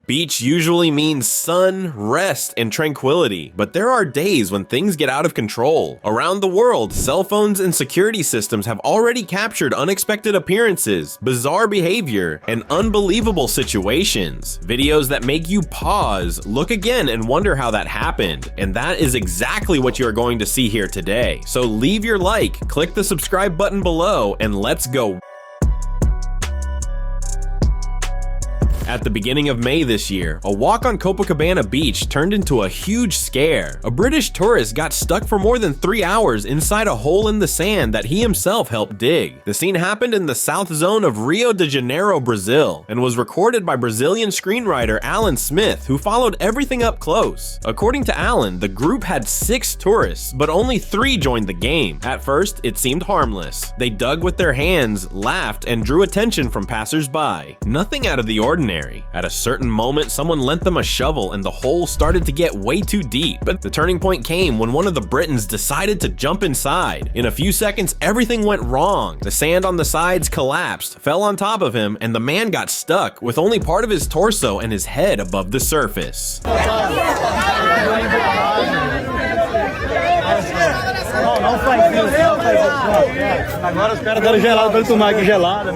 Beach usually means sun, rest, and tranquility, but there are days when things get out of control. Around the world, cell phones and security systems have already captured unexpected appearances, bizarre behavior, and unbelievable situations. Videos that make you pause, look again, and wonder how that happened. And that is exactly what you're going to see here today. So leave your like, click the subscribe button below, and let's go. At the beginning of May this year, a walk on Copacabana Beach turned into a huge scare. A British tourist got stuck for more than 3 hours inside a hole in the sand that he himself helped dig. The scene happened in the south zone of Rio de Janeiro, Brazil, and was recorded by Brazilian screenwriter Alan Smith, who followed everything up close. According to Alan, the group had 6 tourists, but only 3 joined the game. At first, it seemed harmless. They dug with their hands, laughed, and drew attention from passers-by. Nothing out of the ordinary. At a certain moment, someone lent them a shovel and the hole started to get way too deep. But the turning point came when one of the Britons decided to jump inside. In a few seconds, everything went wrong. The sand on the sides collapsed, fell on top of him, and the man got stuck with only part of his torso and his head above the surface.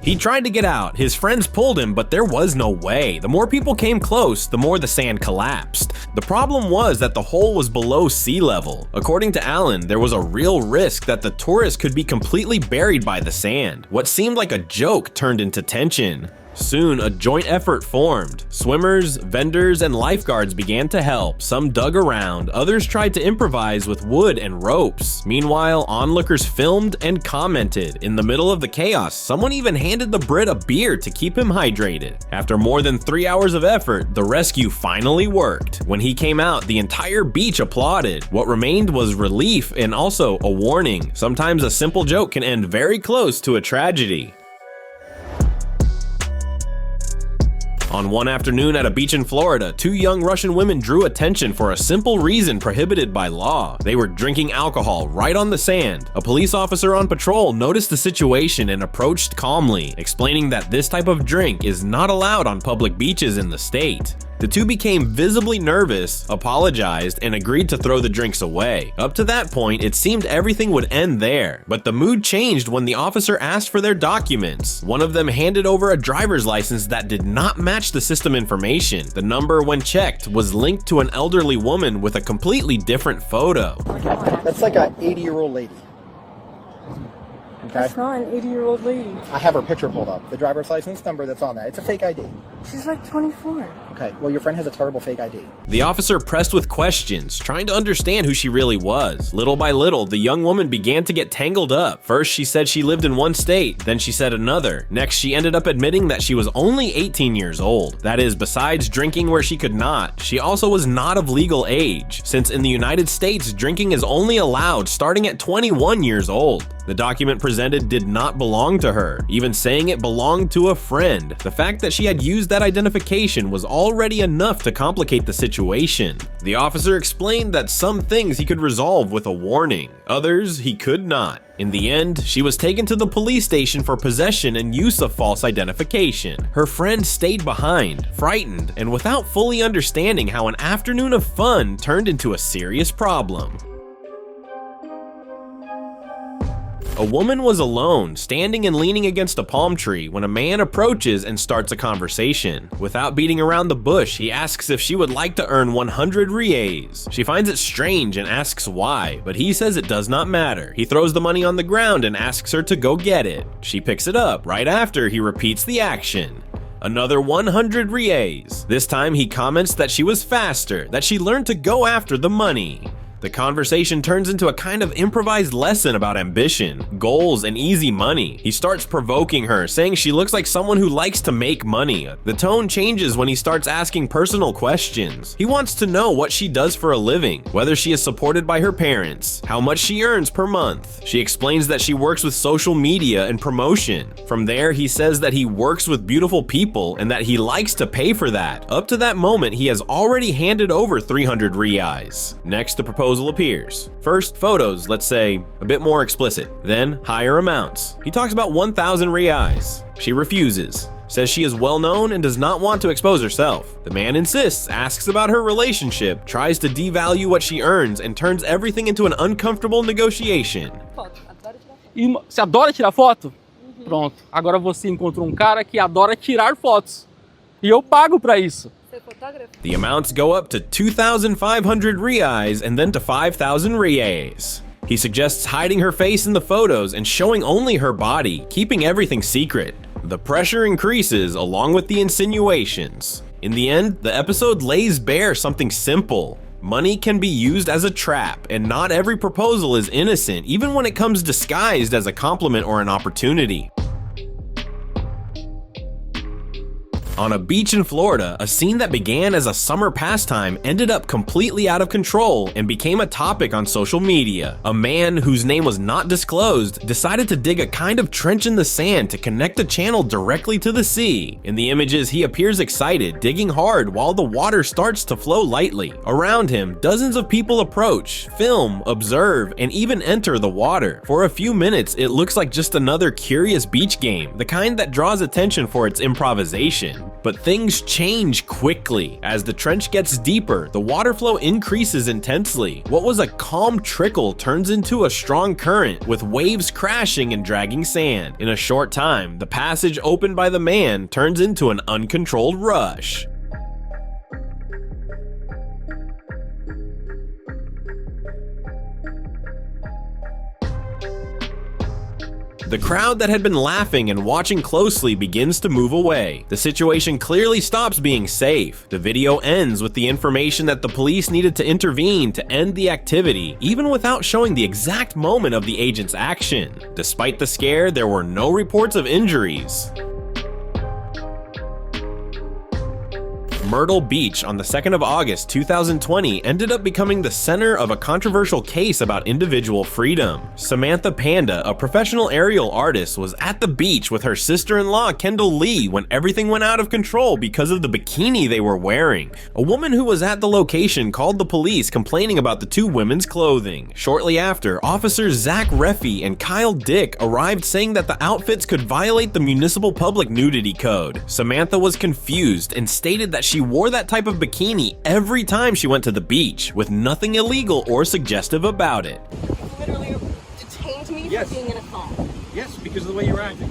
He tried to get out. His friends pulled him, but there was no way. The more people came close, the more the sand collapsed. The problem was that the hole was below sea level. According to Alan, there was a real risk that the tourist could be completely buried by the sand. What seemed like a joke turned into tension. Soon, a joint effort formed. Swimmers, vendors, and lifeguards began to help. Some dug around, others tried to improvise with wood and ropes. Meanwhile, onlookers filmed and commented. In the middle of the chaos, someone even handed the Brit a beer to keep him hydrated. After more than 3 hours of effort, the rescue finally worked. When he came out, the entire beach applauded. What remained was relief and also a warning. Sometimes a simple joke can end very close to a tragedy. On one afternoon at a beach in Florida, 2 young Russian women drew attention for a simple reason prohibited by law. They were drinking alcohol right on the sand. A police officer on patrol noticed the situation and approached calmly, explaining that this type of drink is not allowed on public beaches in the state. The 2 became visibly nervous, apologized, and agreed to throw the drinks away. Up to that point, it seemed everything would end there, but the mood changed when the officer asked for their documents. One of them handed over a driver's license that did not match the system information. The number, when checked, was linked to an elderly woman with a completely different photo. That's like an 80-year-old lady. Okay. That's not an 80-year-old lady. I have her picture pulled up. The driver's license number that's on that. It's a fake ID. She's like 24. Okay, well, your friend has a terrible fake ID. The officer pressed with questions, trying to understand who she really was. Little by little, the young woman began to get tangled up. First, she said she lived in one state, then she said another. Next, she ended up admitting that she was only 18 years old. That is, besides drinking where she could not, she also was not of legal age, since in the United States, drinking is only allowed starting at 21 years old. The document presented did not belong to her, even saying it belonged to a friend. The fact that she had used that identification was already enough to complicate the situation. The officer explained that some things he could resolve with a warning, others he could not. In the end, she was taken to the police station for possession and use of false identification. Her friend stayed behind, frightened, and without fully understanding how an afternoon of fun turned into a serious problem. A woman was alone, standing and leaning against a palm tree when a man approaches and starts a conversation. Without beating around the bush, he asks if she would like to earn 100 reais. She finds it strange and asks why, but he says it does not matter. He throws the money on the ground and asks her to go get it. She picks it up. Right after, he repeats the action. Another 100 reais. This time he comments that she was faster, that she learned to go after the money. The conversation turns into a kind of improvised lesson about ambition, goals, and easy money. He starts provoking her, saying she looks like someone who likes to make money. The tone changes when he starts asking personal questions. He wants to know what she does for a living, whether she is supported by her parents, how much she earns per month. She explains that she works with social media and promotion. From there, he says that he works with beautiful people and that he likes to pay for that. Up to that moment, he has already handed over 300 reais. Next, the proposal appears. First, photos, let's say, a bit more explicit. Then, higher amounts. He talks about 1,000 reais. She refuses. says she is well known and does not want to expose herself. The man insists, asks about her relationship, tries to devalue what she earns, and turns everything into an uncomfortable negotiation. E você adora tirar foto? Pronto, agora você encontrou cara que adora tirar fotos. E eu pago pra isso. The amounts go up to 2,500 reais and then to 5,000 reais. He suggests hiding her face in the photos and showing only her body, keeping everything secret. The pressure increases along with the insinuations. In the end, the episode lays bare something simple. Money can be used as a trap, and not every proposal is innocent, even when it comes disguised as a compliment or an opportunity. On a beach in Florida, a scene that began as a summer pastime ended up completely out of control and became a topic on social media. A man whose name was not disclosed decided to dig a kind of trench in the sand to connect the channel directly to the sea. In the images, he appears excited, digging hard while the water starts to flow lightly. Around him, dozens of people approach, film, observe, and even enter the water. For a few minutes, it looks like just another curious beach game, the kind that draws attention for its improvisation. But things change quickly. As the trench gets deeper, the water flow increases intensely. What was a calm trickle turns into a strong current, with waves crashing and dragging sand. In a short time, the passage opened by the man turns into an uncontrolled rush. The crowd that had been laughing and watching closely begins to move away. The situation clearly stops being safe. The video ends with the information that the police needed to intervene to end the activity, even without showing the exact moment of the agent's action. Despite the scare, there were no reports of injuries. Myrtle Beach on the 2nd of August 2020 ended up becoming the center of a controversial case about individual freedom. Samantha Panda, a professional aerial artist, was at the beach with her sister-in-law Kendall Lee when everything went out of control because of the bikini they were wearing. A woman who was at the location called the police complaining about the two women's clothing. Shortly after, officers Zach Reffy and Kyle Dick arrived saying that the outfits could violate the municipal public nudity code. Samantha was confused and stated that she wore that type of bikini every time she went to the beach, with nothing illegal or suggestive about it. Literally detained me Yes. for being in a car. Yes, because of the way you're acting.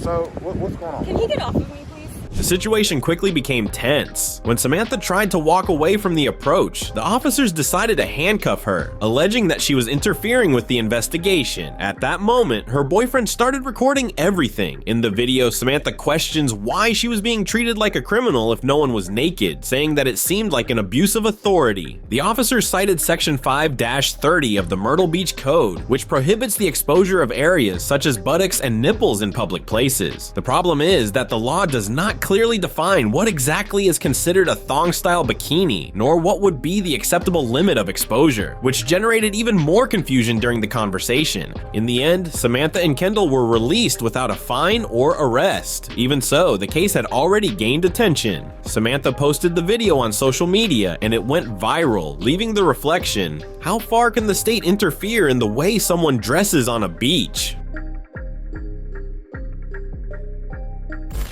So, what's going on? Can he get off of me, please? The situation quickly became tense. When Samantha tried to walk away from the approach, the officers decided to handcuff her, alleging that she was interfering with the investigation. At that moment, her boyfriend started recording everything. In the video, Samantha questions why she was being treated like a criminal if no one was naked, saying that it seemed like an abuse of authority. The officers cited Section 5-30 of the Myrtle Beach Code, which prohibits the exposure of areas such as buttocks and nipples in public places. The problem is that the law does not clearly define what exactly is considered a thong-style bikini, nor what would be the acceptable limit of exposure, which generated even more confusion during the conversation. In the end, Samantha and Kendall were released without a fine or arrest. Even so, the case had already gained attention. Samantha posted the video on social media and it went viral, leaving the reflection, how far can the state interfere in the way someone dresses on a beach?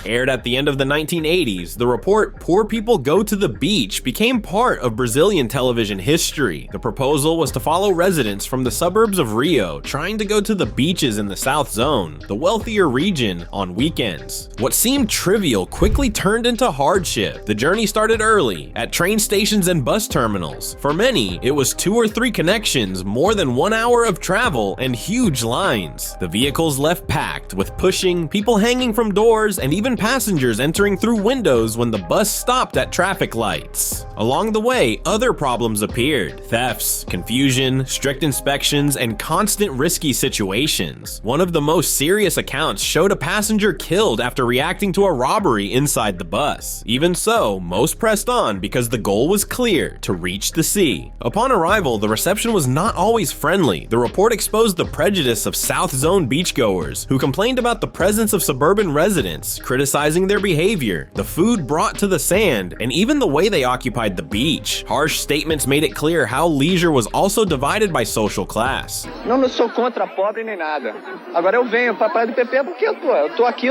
Aired at the end of the 1980s, the report "Poor People Go to the Beach" became part of Brazilian television history. The proposal was to follow residents from the suburbs of Rio trying to go to the beaches in the South Zone, the wealthier region, on weekends. What seemed trivial quickly turned into hardship. The journey started early, at train stations and bus terminals. For many, it was 2 or 3 connections, more than 1 hour of travel, and huge lines. The vehicles left packed, with pushing, people hanging from doors, and even passengers entering through windows when the bus stopped at traffic lights. Along the way, other problems appeared: thefts, confusion, strict inspections, and constant risky situations. One of the most serious accounts showed a passenger killed after reacting to a robbery inside the bus. Even so, most pressed on because the goal was clear: to reach the sea. Upon arrival, the reception was not always friendly. The report exposed the prejudice of South Zone beachgoers, who complained about the presence of suburban residents, criticizing their behavior, the food brought to the sand, and even the way they occupied the beach. Harsh statements made it clear how leisure was also divided by social class. Não sou contra pobre nem nada. Agora eu venho pra praia do PP porque eu tô aqui,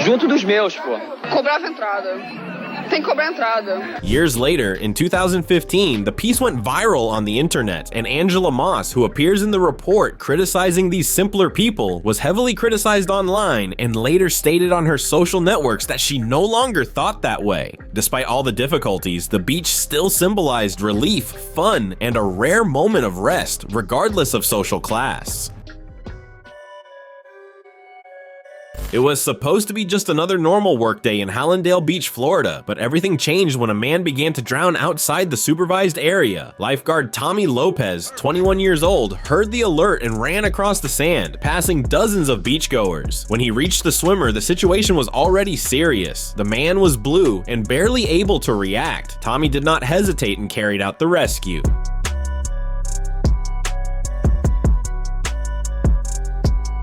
junto dos meus, pô. Cobrava entrada. Tem que cobrar entrada. Years later, in 2015, the piece went viral on the internet, and Angela Moss, who appears in the report criticizing these simpler people, was heavily criticized online and later stated on her social networks that she no longer thought that way. Despite all the difficulties, the beach still symbolized relief, fun, and a rare moment of rest, regardless of social class. It was supposed to be just another normal workday in Hallandale Beach, Florida, but everything changed when a man began to drown outside the supervised area. Lifeguard Tommy Lopez, 21 years old, heard the alert and ran across the sand, passing dozens of beachgoers. When he reached the swimmer, the situation was already serious. The man was blue and barely able to react. Tommy did not hesitate and carried out the rescue.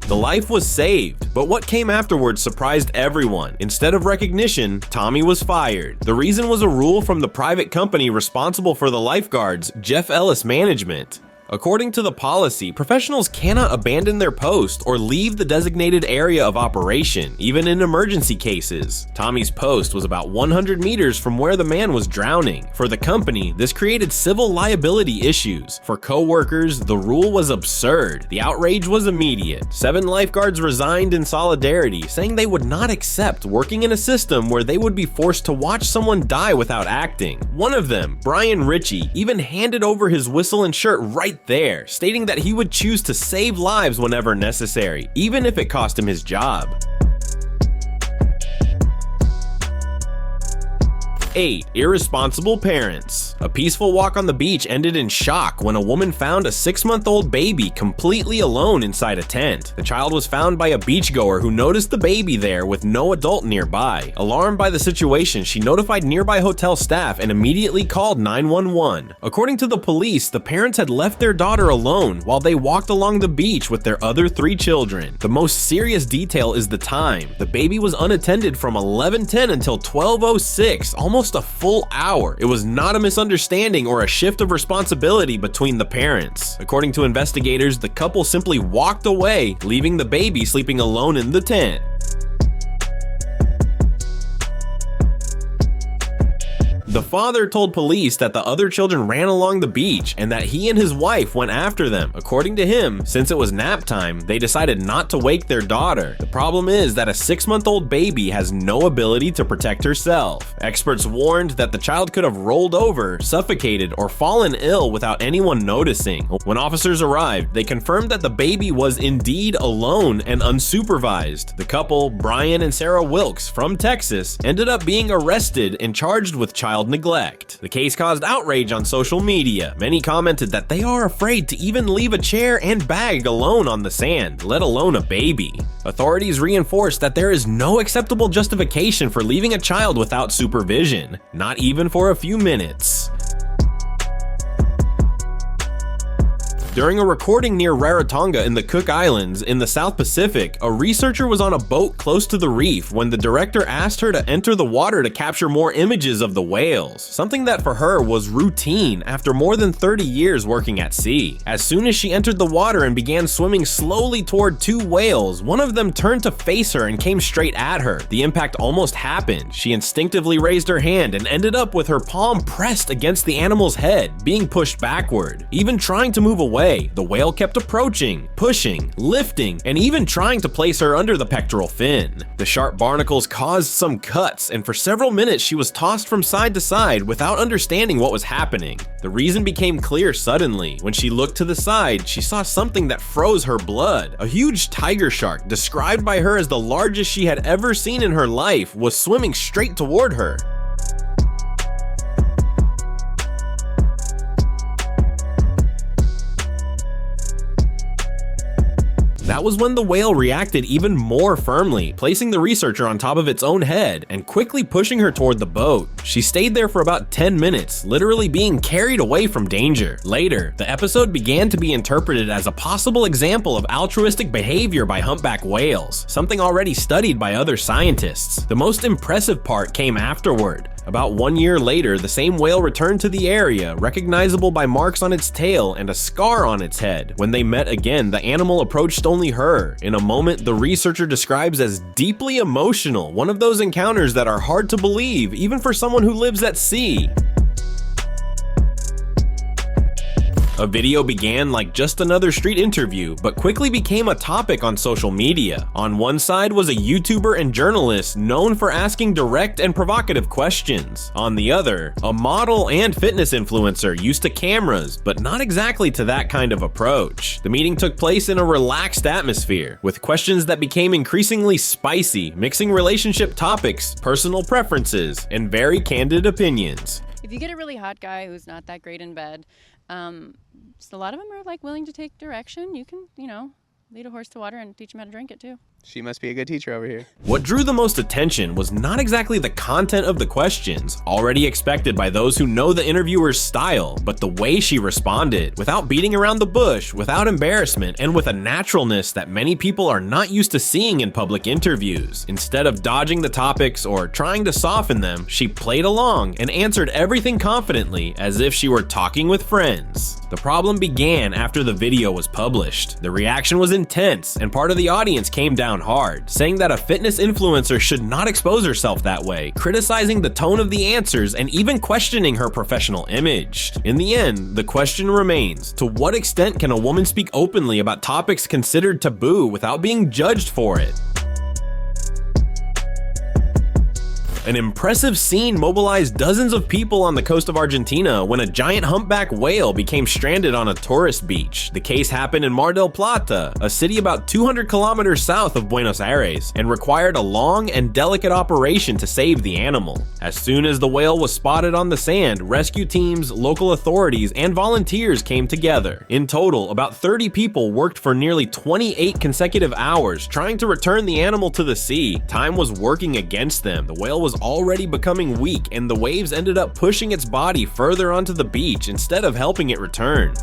The life was saved, but what came afterwards surprised everyone. Instead of recognition, Tommy was fired. The reason was a rule from the private company responsible for the lifeguards, Jeff Ellis Management. According to the policy, professionals cannot abandon their post or leave the designated area of operation, even in emergency cases. Tommy's post was about 100 meters from where the man was drowning. For the company, this created civil liability issues. For co-workers, the rule was absurd. The outrage was immediate. 7 lifeguards resigned in solidarity, saying they would not accept working in a system where they would be forced to watch someone die without acting. One of them, Brian Ritchie, even handed over his whistle and shirt right there, stating that he would choose to save lives whenever necessary, even if it cost him his job. 8. Irresponsible parents. A peaceful walk on the beach ended in shock when a woman found a 6-month-old baby completely alone inside a tent. The child was found by a beachgoer who noticed the baby there with no adult nearby. Alarmed by the situation, she notified nearby hotel staff and immediately called 911. According to the police, the parents had left their daughter alone while they walked along the beach with their other 3 children. The most serious detail is the time. The baby was unattended from 11:10 until 12:06, almost a full hour. It was not a misunderstanding or a shift of responsibility between the parents. According to investigators, the couple simply walked away, leaving the baby sleeping alone in the tent. The father told police that the other children ran along the beach and that he and his wife went after them. According to him, since it was nap time, they decided not to wake their daughter. The problem is that a 6-month-old baby has no ability to protect herself. Experts warned that the child could have rolled over, suffocated, or fallen ill without anyone noticing. When officers arrived, they confirmed that the baby was indeed alone and unsupervised. The couple, Brian and Sarah Wilkes from Texas, ended up being arrested and charged with child neglect. The case caused outrage on social media. Many commented that they are afraid to even leave a chair and bag alone on the sand, let alone a baby. Authorities reinforced that there is no acceptable justification for leaving a child without supervision, not even for a few minutes. During a recording near Rarotonga in the Cook Islands in the South Pacific, a researcher was on a boat close to the reef when the director asked her to enter the water to capture more images of the whales, something that for her was routine after more than 30 years working at sea. As soon as she entered the water and began swimming slowly toward 2 whales, one of them turned to face her and came straight at her. The impact almost happened. She instinctively raised her hand and ended up with her palm pressed against the animal's head, being pushed backward. Even trying to move away, the whale kept approaching, pushing, lifting, and even trying to place her under the pectoral fin. The sharp barnacles caused some cuts, and for several minutes she was tossed from side to side without understanding what was happening. The reason became clear suddenly. When she looked to the side, she saw something that froze her blood. A huge tiger shark, described by her as the largest she had ever seen in her life, was swimming straight toward her. That That was when the whale reacted even more firmly, placing the researcher on top of its own head and quickly pushing her toward the boat. She stayed there for about 10 minutes, literally being carried away from danger. Later, the episode began to be interpreted as a possible example of altruistic behavior by humpback whales, something already studied by other scientists. The most impressive part came afterward. About 1 year later, the same whale returned to the area, recognizable by marks on its tail and a scar on its head. When they met again, the animal approached only her, in a moment the researcher describes as deeply emotional, one of those encounters that are hard to believe, even for someone who lives at sea. A video began like just another street interview, but quickly became a topic on social media. On one side was a YouTuber and journalist known for asking direct and provocative questions. On the other, a model and fitness influencer used to cameras, but not exactly to that kind of approach. The meeting took place in a relaxed atmosphere, with questions that became increasingly spicy, mixing relationship topics, personal preferences, and very candid opinions. If you get a really hot guy who's not that great in bed, a lot of them are like willing to take direction. You can, lead a horse to water and teach him how to drink it too. She must be a good teacher over here. What drew the most attention was not exactly the content of the questions, already expected by those who know the interviewer's style, but the way she responded, without beating around the bush, without embarrassment, and with a naturalness that many people are not used to seeing in public interviews. Instead of dodging the topics or trying to soften them, she played along and answered everything confidently, as if she were talking with friends. The problem began after the video was published. The reaction was intense, and part of the audience came down hard, saying that a fitness influencer should not expose herself that way, criticizing the tone of the answers and even questioning her professional image. In the end, the question remains, to what extent can a woman speak openly about topics considered taboo without being judged for it? An impressive scene mobilized dozens of people on the coast of Argentina when a giant humpback whale became stranded on a tourist beach. The case happened in Mar del Plata, a city about 200 kilometers south of Buenos Aires, and required a long and delicate operation to save the animal. As soon as the whale was spotted on the sand, rescue teams, local authorities, and volunteers came together. In total, about 30 people worked for nearly 28 consecutive hours trying to return the animal to the sea. Time was working against them. The whale was already becoming weak, and the waves ended up pushing its body further onto the beach instead of helping it return.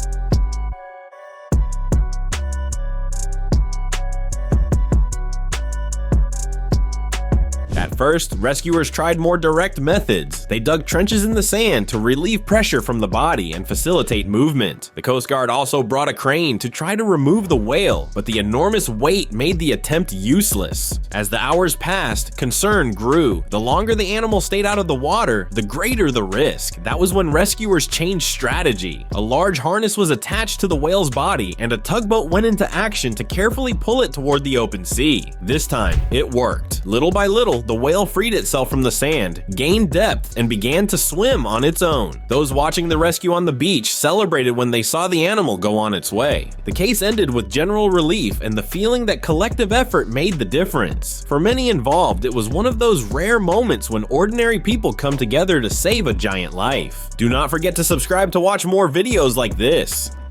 At first, rescuers tried more direct methods. They dug trenches in the sand to relieve pressure from the body and facilitate movement. The Coast Guard also brought a crane to try to remove the whale, but the enormous weight made the attempt useless. As the hours passed, concern grew. The longer the animal stayed out of the water, the greater the risk. That was when rescuers changed strategy. A large harness was attached to the whale's body, and a tugboat went into action to carefully pull it toward the open sea. This time, it worked. Little by little, the whale freed itself from the sand, gained depth, and began to swim on its own. Those watching the rescue on the beach celebrated when they saw the animal go on its way. The case ended with general relief and the feeling that collective effort made the difference. For many involved, it was one of those rare moments when ordinary people come together to save a giant life. Do not forget to subscribe to watch more videos like this.